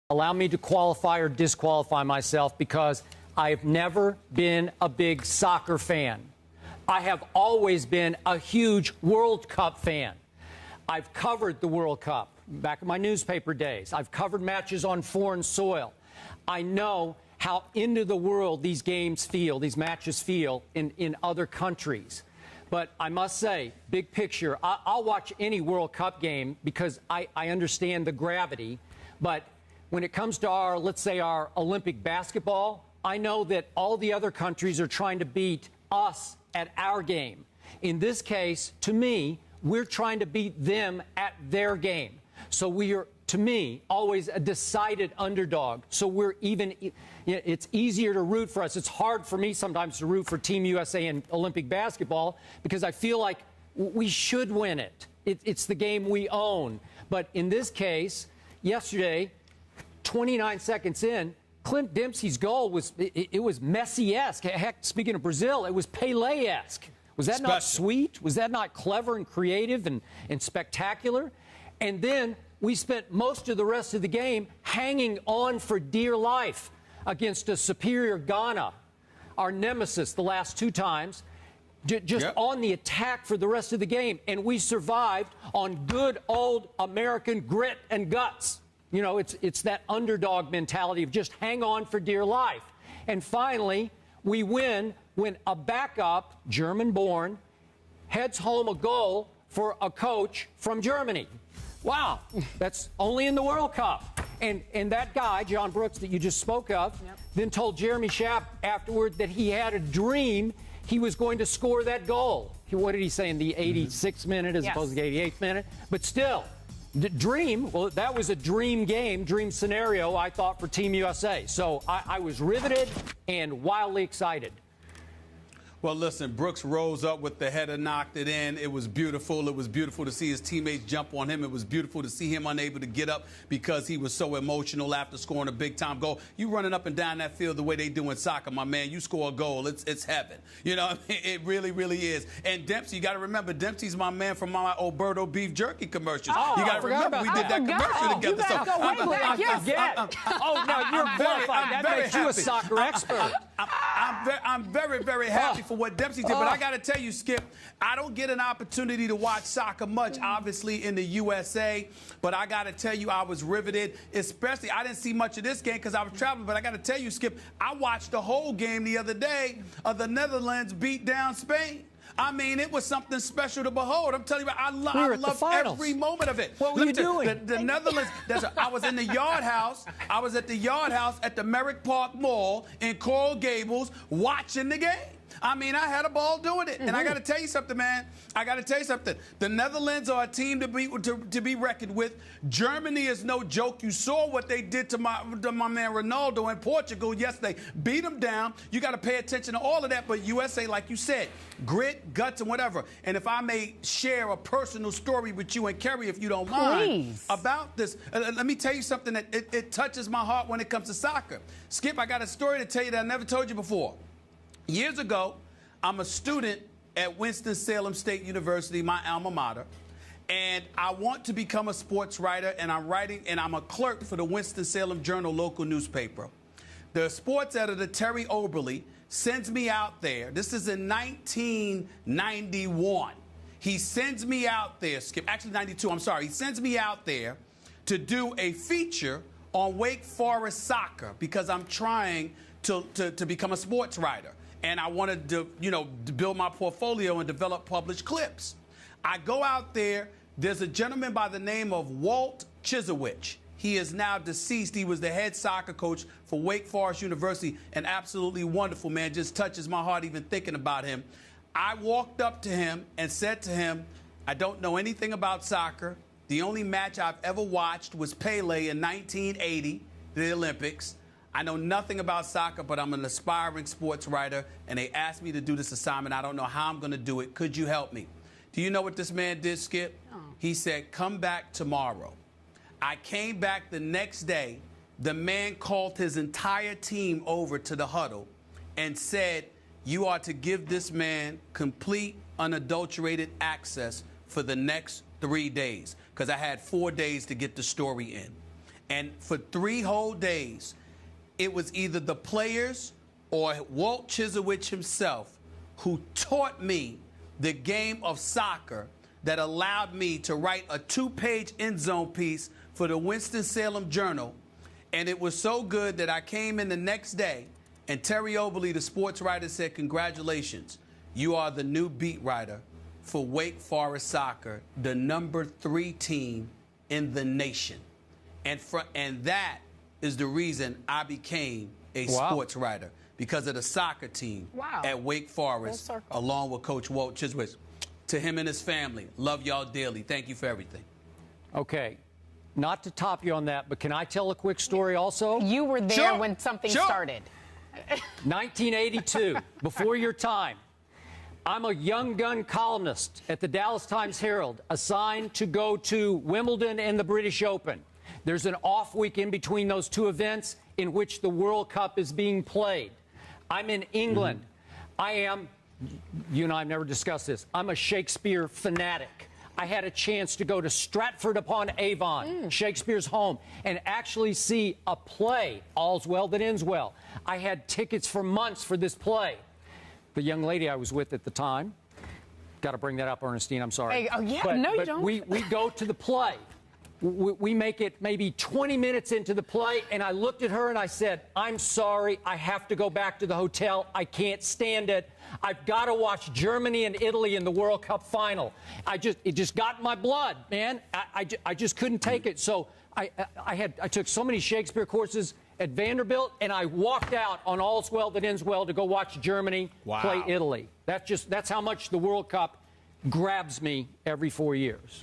Allow me to qualify or disqualify myself because I've never been a big soccer fan. I have always been a huge World Cup fan. I've covered the World Cup back in my newspaper days. I've covered matches on foreign soil. I know how into the world these games feel, these matches feel in other countries. But I must say, big picture, I'll watch any World Cup game because I understand the gravity. But when it comes to our, let's say, our Olympic basketball, I know that all the other countries are trying to beat us at our game. In this case, to me, we're trying to beat them at their game. So we are, to me, always a decided underdog. So we're even, it's easier to root for us. It's hard for me sometimes to root for Team USA in Olympic basketball because I feel like we should win it. It's the game we own. But in this case, yesterday, 29 seconds in, Clint Dempsey's goal was, it was Messi-esque. Heck, speaking of Brazil, it was Pelé-esque. Was that not sweet? Was that not clever and creative and spectacular? And then we spent most of the rest of the game hanging on for dear life against a superior Ghana, our nemesis the last two times, just on the attack for the rest of the game. And we survived on good old American grit and guts. You know, it's that underdog mentality of just hang on for dear life. And finally, we win when a backup, German-born, heads home a goal for a coach from Germany. Wow, that's only in the World Cup. And that guy, John Brooks, that you just spoke of, then told Jeremy Schaap afterward that he had a dream he was going to score that goal. What did he say, in the 86th minute as opposed to the 88th minute? But still, dream, well, that was a dream game, dream scenario, I thought, for Team USA. So I was riveted and wildly excited. Well, listen, Brooks rose up with the header, knocked it in. It was beautiful. It was beautiful to see his teammates jump on him. It was beautiful to see him unable to get up because he was so emotional after scoring a big-time goal. You running up and down that field the way they do in soccer, my man, you score a goal, it's heaven. You know what I mean? It really, really is. And Dempsey, you got to remember, Dempsey's my man from my Alberto beef jerky commercials. Oh, you got to remember, we did that commercial together. You guys go way back. Oh, now you're qualified. That makes you a soccer expert. I'm very, very happy for what Dempsey did. But I got to tell you, Skip, I don't get an opportunity to watch soccer much, obviously, in the USA. But I got to tell you, I was riveted. Especially, I didn't see much of this game because I was traveling. But I got to tell you, Skip, I watched the whole game the other day of the Netherlands beat down Spain. I mean, it was something special to behold. I'm telling you, I love every moment of it. What were you doing? The Netherlands, I was in the Yard House. I was at the Yard House at the Merrick Park Mall in Coral Gables watching the game. I mean, I had a ball doing it. And I got to tell you something, man. I got to tell you something. The Netherlands are a team to be reckoned with. Germany is no joke. You saw what they did to my man Ronaldo in Portugal yesterday. Beat him down. You got to pay attention to all of that. But USA, like you said, grit, guts, and whatever. And if I may share a personal story with you and Kerry, if you don't mind, about this. Let me tell you something that it touches my heart when it comes to soccer. Skip, I got a story to tell you that I never told you before. Years ago, I'm a student at Winston-Salem State University, my alma mater, and I want to become a sports writer, and I'm a clerk for the Winston-Salem Journal local newspaper. The sports editor, Terry Oberle, sends me out there. This is in 1991. He sends me out there, Skip, actually 92, I'm sorry. He sends me out there to do a feature on Wake Forest soccer because I'm trying to become a sports writer. And I wanted to, to build my portfolio and develop published clips. I go out there. There's a gentleman by the name of Walt Chisowich. He is now deceased. He was the head soccer coach for Wake Forest University. An absolutely wonderful man. Just touches my heart even thinking about him. I walked up to him and said to him, I don't know anything about soccer. The only match I've ever watched was Pelé in 1980, the Olympics. I know nothing about soccer, but I'm an aspiring sports writer, and they asked me to do this assignment. I don't know how I'm going to do it. Could you help me? Do you know what this man did, Skip? Oh. He said, come back tomorrow. I came back the next day. The man called his entire team over to the huddle and said, you are to give this man complete, unadulterated access for the next 3 days, because I had 4 days to get the story in. And for 3 whole days, it was either the players or Walt Chiselwich himself who taught me the game of soccer that allowed me to write a 2-page end zone piece for the Winston-Salem Journal. And it was so good that I came in the next day, and Terry Oberle, the sports writer, said, "Congratulations, you are the new beat writer for Wake Forest Soccer, the #3 team in the nation." And that is the reason I became a sports writer, because of the soccer team at Wake Forest, along with Coach Walt Chiselwich. To him and his family, love y'all dearly. Thank you for everything. Okay. Not to top you on that, but can I tell a quick story also? You were there when something started. 1982, before your time. I'm a young gun columnist at the Dallas Times-Herald, assigned to go to Wimbledon and the British Open. There's an off week in between those 2 events in which the World Cup is being played. I'm in England. I am, you and I have never discussed this, I'm a Shakespeare fanatic. I had a chance to go to Stratford-upon-Avon, Shakespeare's home, and actually see a play, All's Well That Ends Well. I had tickets for months for this play. The young lady I was with at the time, got to bring that up, Ernestine, I'm sorry. Hey, oh, yeah, but, no, you but don't. We go to the play. We make it maybe 20 minutes into the play, and I looked at her and I said, "I'm sorry, I have to go back to the hotel. I can't stand it. I've got to watch Germany and Italy in the World Cup final." It just got in my blood, man. I just couldn't take it. So I took so many Shakespeare courses at Vanderbilt, and I walked out on All's Well That Ends Well to go watch Germany play Italy. That's how much the World Cup grabs me every 4 years.